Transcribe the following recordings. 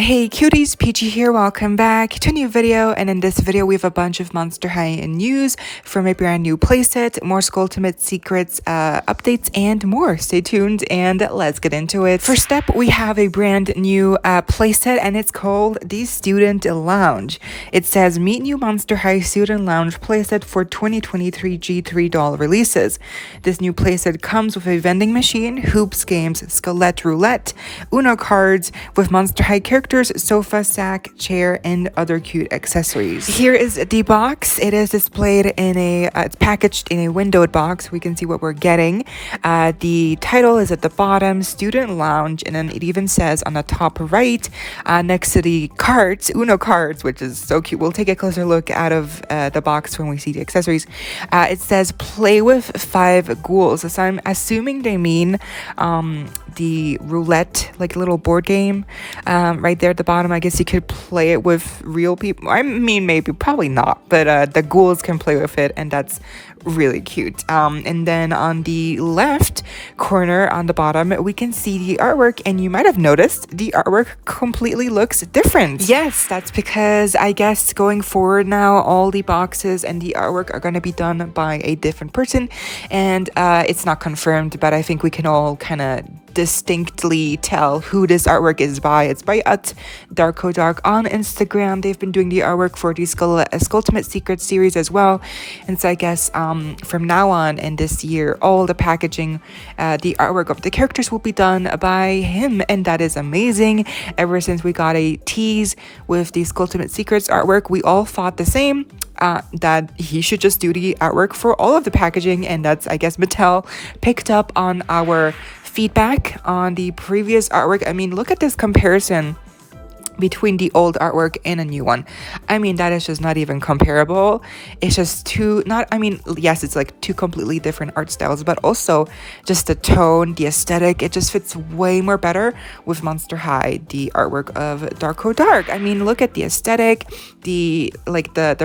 Hey cuties, PeachY here, welcome back to a new video, and in this video we have a bunch of Monster High news from a brand new playset, more Skulltimate Secrets updates, and more. Stay tuned and let's get into it. First up, we have a brand new playset and it's called the Student Lounge. It says, meet new Monster High Student Lounge playset for 2023 G3 doll releases. This new playset comes with a vending machine, hoops, games, Skelette Roulette, Uno cards with Monster High characters, sofa, sack, chair, and other cute accessories. Here is the box. It is displayed in it's packaged in a windowed box. We can see what we're getting. The title is at the bottom, Student Lounge, and then it even says on the top right, next to the cards, Uno cards, which is so cute. We'll take a closer look out of the box when we see the accessories. It says, play with 5 ghouls. So I'm assuming they mean the roulette, like a little board game, right there at the bottom. I guess you could play it with real people. I mean, maybe, probably not, but the ghouls can play with it, and that's really cute. And then on the left corner on the bottom, we can see the artwork, and you might have noticed the artwork completely looks different. Yes, that's because I guess going forward now, all the boxes and the artwork are going to be done by a different person, and it's not confirmed, but I think we can all kind of distinctly tell who this artwork is by. It's by @darkodark on Instagram. They've been doing the artwork for the Skulltimate Secrets series as well, and so I guess from now on in this year, all the packaging, the artwork of the characters will be done by him, and that is amazing. Ever since we got a tease with the Skulltimate Secrets artwork, we all thought the same, that he should just do the artwork for all of the packaging, and that's, I guess, Mattel picked up on our feedback on the previous artwork. I mean, look at this comparison between the old artwork and a new one. I mean, that is just not even comparable. It's just yes, it's like two completely different art styles, but also just the tone, the aesthetic, it just fits way more better with Monster High, the artwork of Dark. I mean, look at the aesthetic, the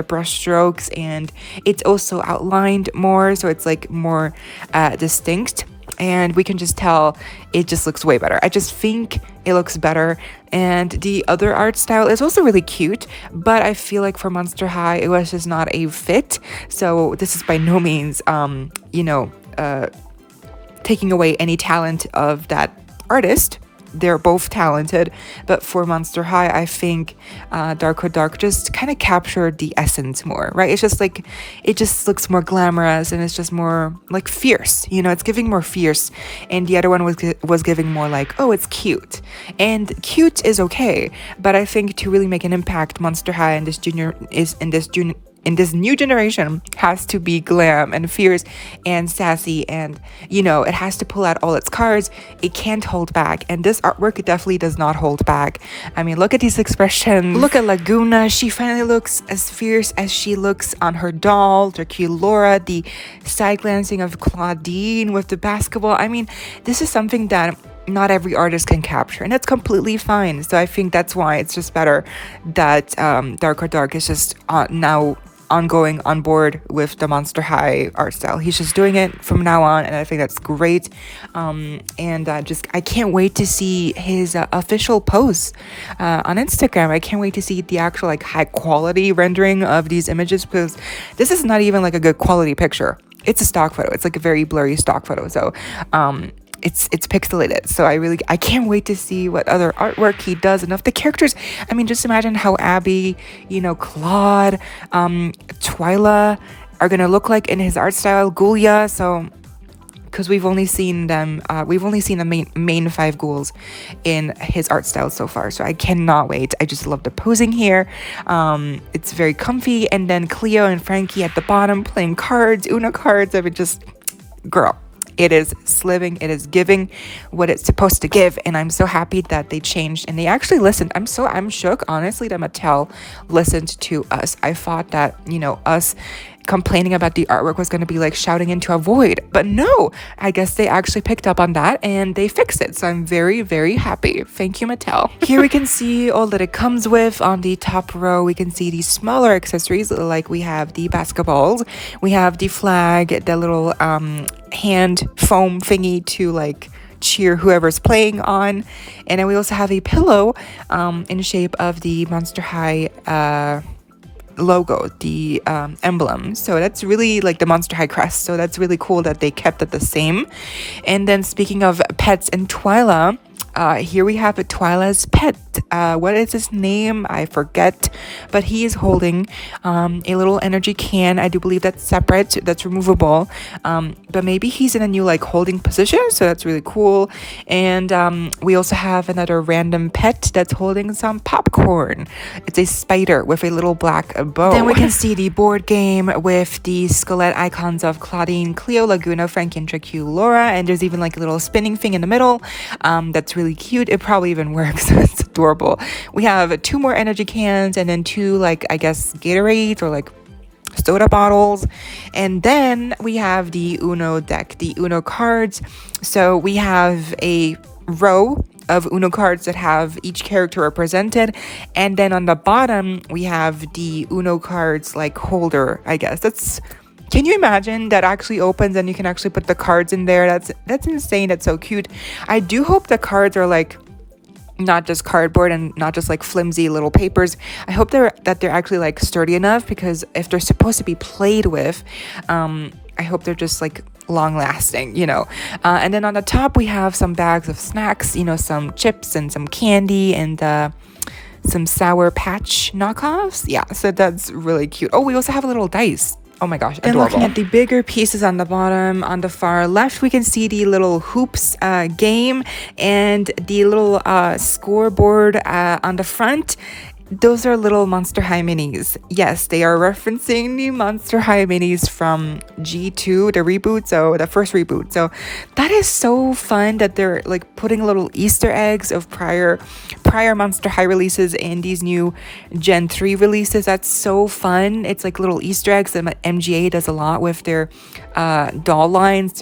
brush strokes, and it's also outlined more, so it's like more distinct. And we can just tell it just looks way better. I just think it looks better. And the other art style is also really cute, but I feel like for Monster High, it was just not a fit. So this is by no means, taking away any talent of that artist. They're both talented, but for Monster High, I think Dark just kind of captured the essence more, right? It's just like, it just looks more glamorous, and it's just more like fierce, it's giving more fierce. And the other one was giving more like, oh, it's cute, and cute is okay, but I think to really make an impact, Monster High in this new generation has to be glam and fierce and sassy, and it has to pull out all its cards. It can't hold back, and this artwork definitely does not hold back. I mean, look at these expressions. Look at Laguna. She finally looks as fierce as she looks on her doll, Laura, the side glancing of Claudine with the basketball. I mean, this is something that not every artist can capture, and that's completely fine. So I think that's why it's just better that Dark is just now ongoing on board with the Monster High art style. He's just doing it from now on, and I think that's great. I can't wait to see his official posts on Instagram. I can't wait to see the actual high quality rendering of these images, because this is not even like a good quality picture. It's a stock photo. It's like a very blurry stock photo. So it's pixelated, so I can't wait to see what other artwork he does. And of the characters, I mean, just imagine how Abby, Claude, Twyla are gonna look like in his art style, Ghoulia. So because we've only seen the main 5 ghouls in his art style so far, so I cannot wait. I just love the posing here. It's very comfy, and then Cleo and Frankie at the bottom playing cards, Uno cards. I mean, just, girl, it is sliving, it is giving what it's supposed to give, and I'm so happy that they changed and they actually listened. I'm shook, honestly, that Mattel listened to us. I thought that, us complaining about the artwork was going to be like shouting into a void, but no, I guess they actually picked up on that and they fixed it, so I'm very, very happy. Thank you, Mattel. Here we can see all that it comes with. On the top row, we can see these smaller accessories, like we have the basketballs, we have the flag, the little hand foam thingy to cheer whoever's playing on. And then we also have a pillow in the shape of the Monster High logo, the emblem. So that's really like the Monster High crest. So that's really cool that they kept it the same. And then speaking of pets and Twyla, here we have Twyla's pet. What is his name? I forget, but he is holding a little energy can. I do believe that's separate, that's removable, but maybe he's in a new like holding position, so that's really cool. And we also have another random pet that's holding some popcorn. It's a spider with a little black bow. Then we can see the board game with the skelette icons of Claudine, Cleo, Laguna, Frankie, and Q, Laura, and there's even like a little spinning thing in the middle. That's really cute. It probably even works. It's adorable. We have 2 more energy cans and then 2 like I guess Gatorades or like soda bottles, and then we have the Uno deck, the Uno cards. So we have a row of Uno cards that have each character represented, and then on the bottom we have the Uno cards like holder, I guess. Can you imagine that actually opens and you can actually put the cards in there? That's insane. That's so cute. I do hope the cards are like not just cardboard and not just like flimsy little papers. I hope that they're actually like sturdy enough, because if they're supposed to be played with, I hope they're just like long lasting, you know. And then on the top we have some bags of snacks, you know, some chips and some candy and some Sour Patch knockoffs. Yeah, so that's really cute. Oh, we also have a little dice. Oh my gosh, adorable. And looking at the bigger pieces on the bottom, on the far left, we can see the little hoops game and the little scoreboard on the front. Those are little Monster High minis. Yes, they are referencing the Monster High minis from G2, the reboot, so the first reboot. So that is so fun that they're like putting little Easter eggs of prior Monster High releases in these new Gen 3 releases. That's so fun. It's like little Easter eggs that MGA does a lot with their doll lines.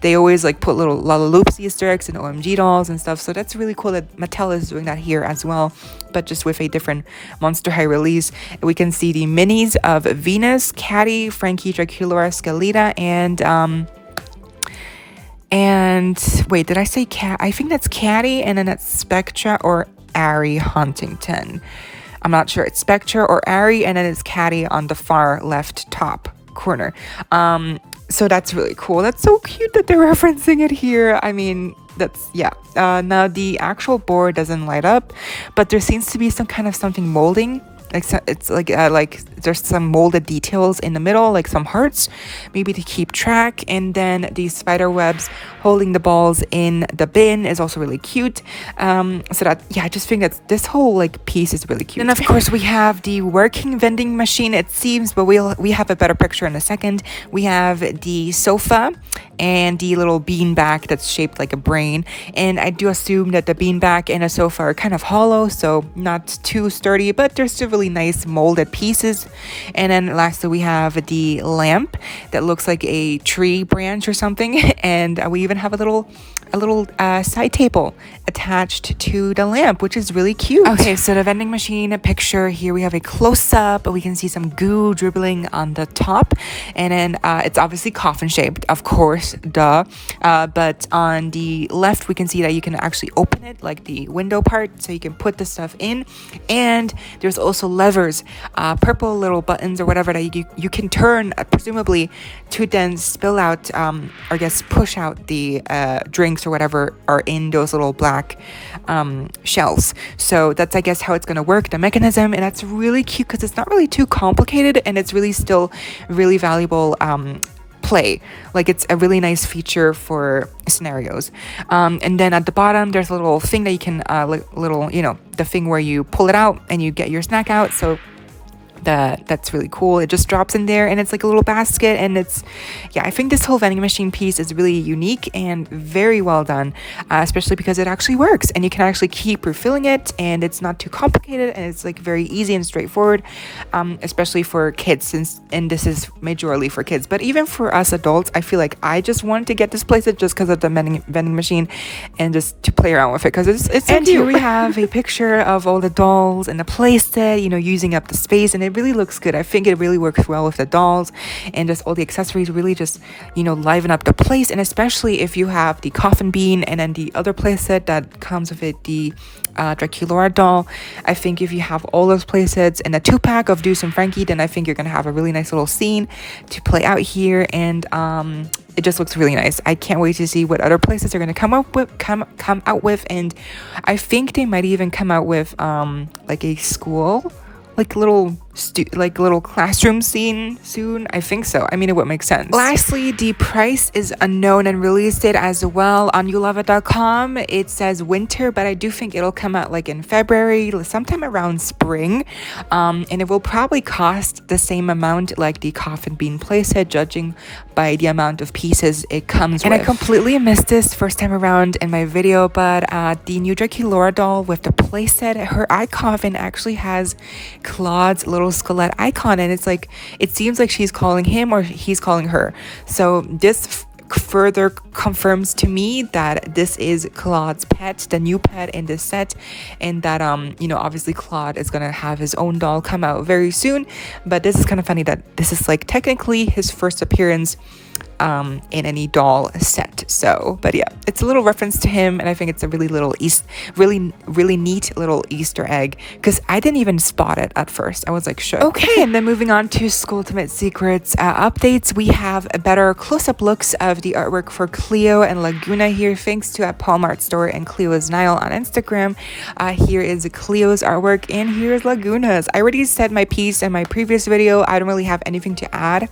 They always like put little Loops Easter eggs and OMG dolls and stuff. So that's really cool that Mattel is doing that here as well, but just with a different Monster High release. We can see the minis of Venus, Caddy, Frankie, Dracula, Scalita, and wait, did I say Cat? I think that's Caddy, and then that's Spectra or Ari Huntington. I'm not sure. It's Spectra or Ari, and then it's Caddy on the far left top corner. So that's really cool. That's so cute that they're referencing it here. I mean, that's, yeah. Now the actual board doesn't light up, but there seems to be some kind of something molding. It's like there's some molded details in the middle, like some hearts, maybe to keep track. And then the spider webs holding the balls in the bin is also really cute. So that, yeah, I just think that this whole like piece is really cute. And of course we have the working vending machine, it seems, but we have a better picture in a second. We have the sofa and the little beanbag that's shaped like a brain, and I do assume that the beanbag and a sofa are kind of hollow, so not too sturdy, but they're still really nice molded pieces. And then lastly we have the lamp that looks like a tree branch or something, and we even have a little side table attached to the lamp, which is really cute. Okay, so the vending machine picture here, we have a close-up. We can see some goo dribbling on the top, and then it's obviously coffin shaped, of course, duh. But on the left we can see that you can actually open it, like the window part, so you can put the stuff in. And there's also levers, purple little buttons or whatever that you can turn, presumably to then spill out, or I guess push out the drinks or whatever are in those little black shells. So that's, I guess, how it's going to work, the mechanism. And that's really cute because it's not really too complicated, and it's really still really valuable play. Like, it's a really nice feature for scenarios. And then at the bottom there's a little thing that you can little, you know, the thing where you pull it out and you get your snack out. So that's really cool. It just drops in there and it's like a little basket, and it's, yeah, I think this whole vending machine piece is really unique and very well done, especially because it actually works and you can actually keep refilling it, and it's not too complicated, and it's like very easy and straightforward, especially for kids, and this is majorly for kids, but even for us adults, I feel like I just wanted to get this playset just because of the vending machine and just to play around with it, because it's so cute. Here we have a picture of all the dolls and the playset, you know, using up the space, and it it really looks good. I think it really works well with the dolls, and just all the accessories really just, you know, liven up the place. And especially if you have the coffin bean and then the other playset that comes with it, the Dracula doll. I think if you have all those playsets and a 2-pack of Deuce and Frankie, then I think you're gonna have a really nice little scene to play out here. And it just looks really nice. I can't wait to see what other places they're gonna come out with, and I think they might even come out with like a school, like little classroom scene soon. I think so. I mean, it would make sense. Lastly, the price is unknown and release date as well. On youloveit.com it says winter, but I do think it'll come out like in February, sometime around spring, and it will probably cost the same amount like the coffin bean playset, judging by the amount of pieces it comes with. And I completely missed this first time around in my video, but the new Dracula doll with the playset, her eye coffin actually has Claude's little skeleton icon, and it's like, it seems like she's calling him or he's calling her. So this further confirms to me that this is Claude's pet, the new pet in this set, and that you know, obviously Claude is gonna have his own doll come out very soon. But this is kind of funny that this is like technically his first appearance in any doll set. So, but yeah, it's a little reference to him, and I think it's a really really neat little Easter egg, because I didn't even spot it at first. I was like, sure. Okay, and then moving on to Skulltimate Secrets updates, we have better close-up looks of the artwork for Cleo and Laguna here, thanks to at Paulmart store and Cleo's Nile on Instagram. Here is Cleo's artwork, and here's Laguna's. I already said my piece in my previous video. I don't really have anything to add.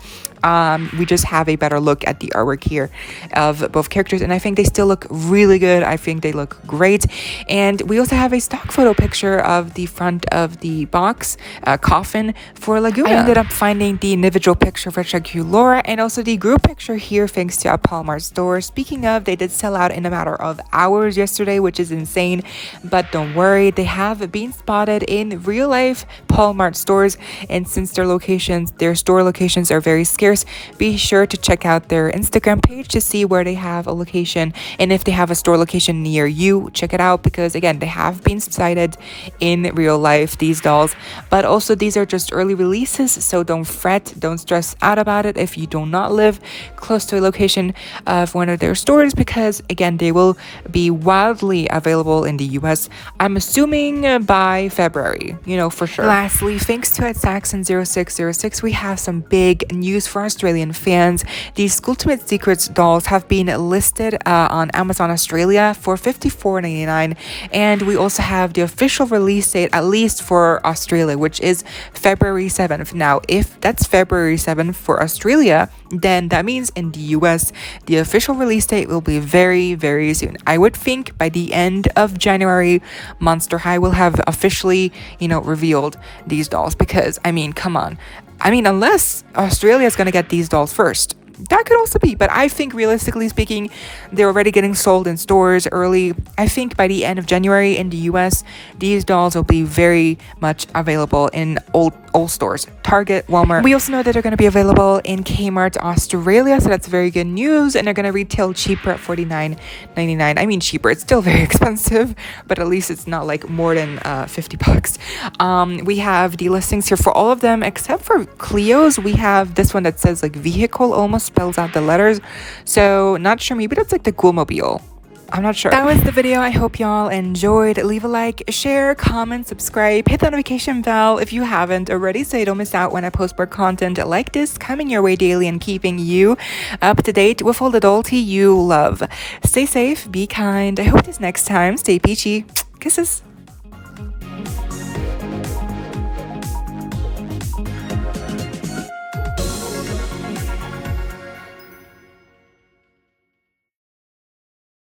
We just have a better look at the artwork here of both characters, and I think they still look really good. I think they look great. And we also have a stock photo picture of the front of the box coffin for Laguna. I ended up finding the individual picture for Dracula and also the group picture here, thanks to a Paulmart store. Speaking of, they did sell out in a matter of hours yesterday, which is insane, but don't worry, they have been spotted in real life Paulmart stores, and since their store locations are very scarce, be sure to check out their Instagram page to see where they have a location, and if they have a store location near you, check it out, because again, they have been sighted in real life, these dolls. But also, these are just early releases, so don't fret, don't stress out about it if you do not live close to a location of one of their stores, because again, they will be wildly available in the US, I'm assuming by February, you know, for sure. Lastly, thanks to at Saxon0606, we have some big news for Australian fans. These Skulltimate Secrets dolls have been listed on Amazon Australia for $54.99, and we also have the official release date, at least for Australia, which is February 7th. Now, if that's February 7th for Australia, then that means in the US, the official release date will be very, very soon. I would think by the end of January, Monster High will have officially, you know, revealed these dolls, because, I mean, come on. I mean, unless Australia is going to get these dolls first. That could also be, but I think realistically speaking, they're already getting sold in stores early. I think by the end of January in the US, these dolls will be very much available in all stores, Target, Walmart. We also know that they're going to be available in Kmart Australia, so that's very good news, and they're going to retail cheaper at $49.99. I mean, cheaper, it's still very expensive, but at least it's not like more than $50. We have the listings here for all of them except for Cleo's. We have this one that says like vehicle, almost spells out the letters, so not sure, maybe that's like the Ghoulmobile. I'm not sure. That was the video. I hope y'all enjoyed. Leave a like, share, comment, subscribe, hit the notification bell if you haven't already, so you don't miss out when I post more content like this coming your way daily and keeping you up to date with all the dollty you love. Stay safe, be kind. I hope this next time. Stay peachy. Kisses.